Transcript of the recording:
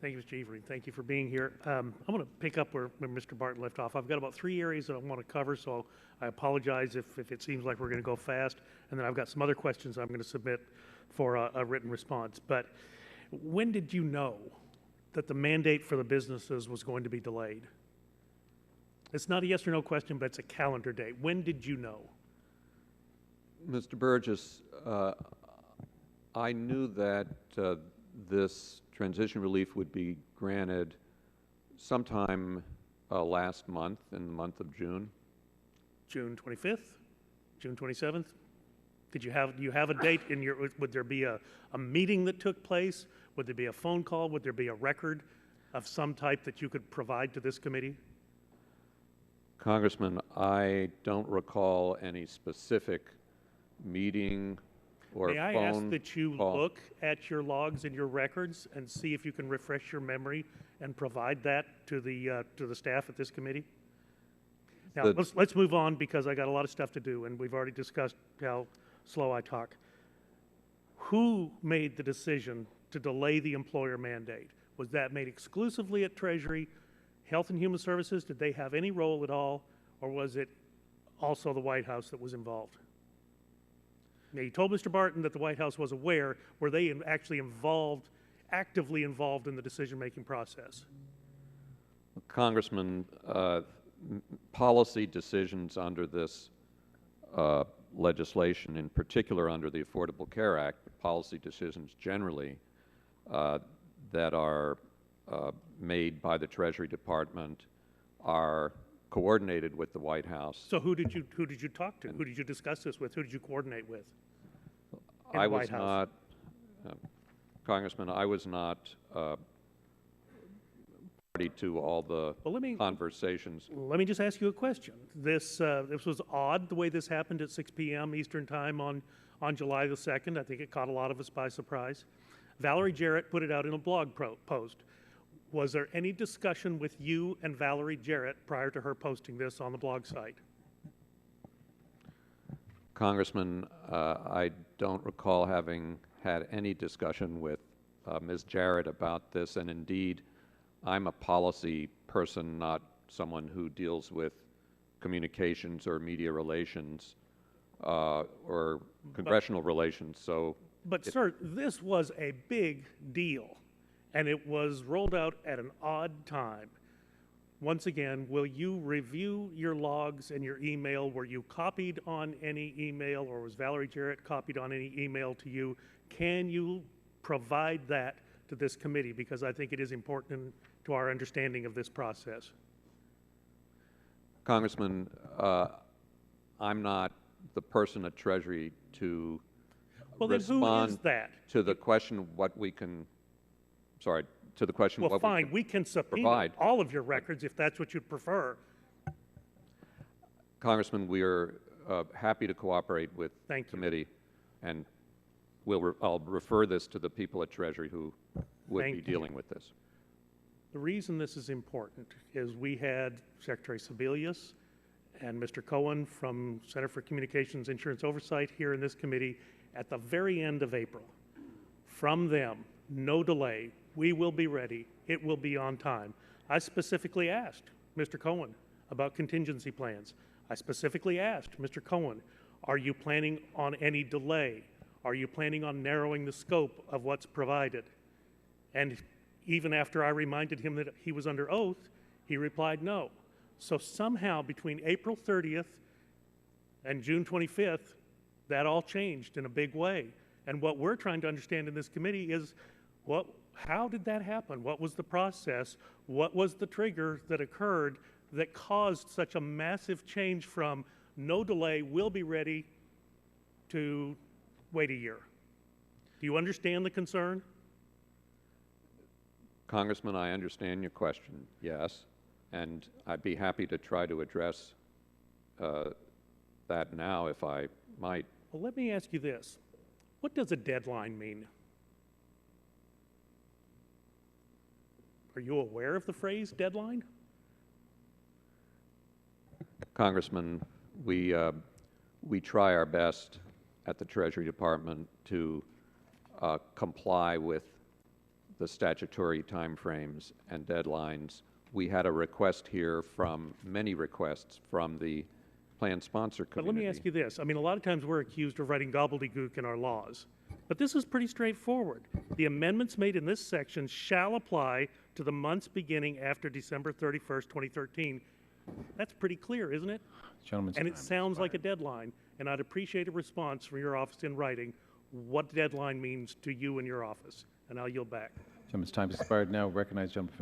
Thank you, Mr. Iwry. Thank you for being here. I'm going to pick up where Mr. Barton left off. I've got about 3 areas that I want to cover, so I apologize if it seems like we're going to go fast. And then I've got some other questions I'm going to submit for a written response. But when did you know that the mandate for the businesses was going to be delayed? It's not a yes or no question, but it's a calendar date. When did you know? Mr. Burgess, I knew that this transition relief would be granted sometime last month, in the month of June. June 25th? June 27th? Do you have a date in your, would there be a meeting that took place? Would there be a phone call? Would there be a record of some type that you could provide to this committee? Congressman, I don't recall any specific meeting or phone call. May I ask that you call. Look at your logs and your records and see if you can refresh your memory and provide that to the staff at this committee? Now, let's move on because I got a lot of stuff to do, and we've already discussed how slow I talk. Who made the decision to delay the employer mandate? Was that made exclusively at Treasury, Health and Human Services? Did they have any role at all, or was it also the White House that was involved? Now, you told Mr. Barton that the White House was aware. Were they actually actively involved in the decision-making process? Congressman, policy decisions under this legislation, in particular under the Affordable Care Act, but policy decisions generally that are made by the Treasury Department are coordinated with the White House. So who did you talk to? Who did you discuss this with? Who did you coordinate with? I was not, Congressman, I was not party to all the conversations. Let me just ask you a question. This was odd the way this happened at 6 p.m. Eastern Time on July the 2nd. I think it caught a lot of us by surprise. Valerie Jarrett put it out in a blog post. Was there any discussion with you and Valerie Jarrett prior to her posting this on the blog site? Congressman, I don't recall having had any discussion with Ms. Jarrett about this, and indeed, I'm a policy person, not someone who deals with communications or media relations or congressional relations. So, but sir, this was a big deal, and it was rolled out at an odd time. Once again, will you review your logs and your email? Were you copied on any email, or was Valerie Jarrett copied on any email to you? Can you provide that to this committee? Because I think it is important to our understanding of this process. Congressman, I'm not the person at Treasury to respond to the question what we can, sorry, to the question well, what fine, we can subpoena all of your records if that's what you'd prefer. Congressman, we are happy to cooperate with the committee, and I'll refer this to the people at Treasury who would be dealing with this. The reason this is important is we had Secretary Sebelius and Mr. Cohen from Center for Communications Insurance Oversight here in this committee at the very end of April. From them, no delay, we will be ready, it will be on time. I specifically asked Mr. Cohen about contingency plans. I specifically asked Mr. Cohen, are you planning on any delay? Are you planning on narrowing the scope of what's provided? And even after I reminded him that he was under oath, he replied no. So somehow between April 30th and June 25th, that all changed in a big way. And what we're trying to understand in this committee is how did that happen? What was the process? What was the trigger that occurred that caused such a massive change from no delay, we'll be ready, to wait a year? Do you understand the concern? Congressman, I understand your question, yes, and I'd be happy to try to address that now if I might. Well, let me ask you this. What does a deadline mean? Are you aware of the phrase deadline? Congressman, we try our best at the Treasury Department to comply with the statutory timeframes and deadlines. We had a request here from, many requests from the plan sponsor But community. let me ask you this. I mean, a lot of times we're accused of writing gobbledygook in our laws. But this is pretty straightforward. The amendments made in this section shall apply to the months beginning after December 31st, 2013. That's pretty clear, isn't it? Gentleman's And it time sounds like a expired. deadline, and I'd appreciate a response from your office in writing what deadline means to you and your office. And I'll yield back. Gentleman's time has expired. Now recognize gentleman from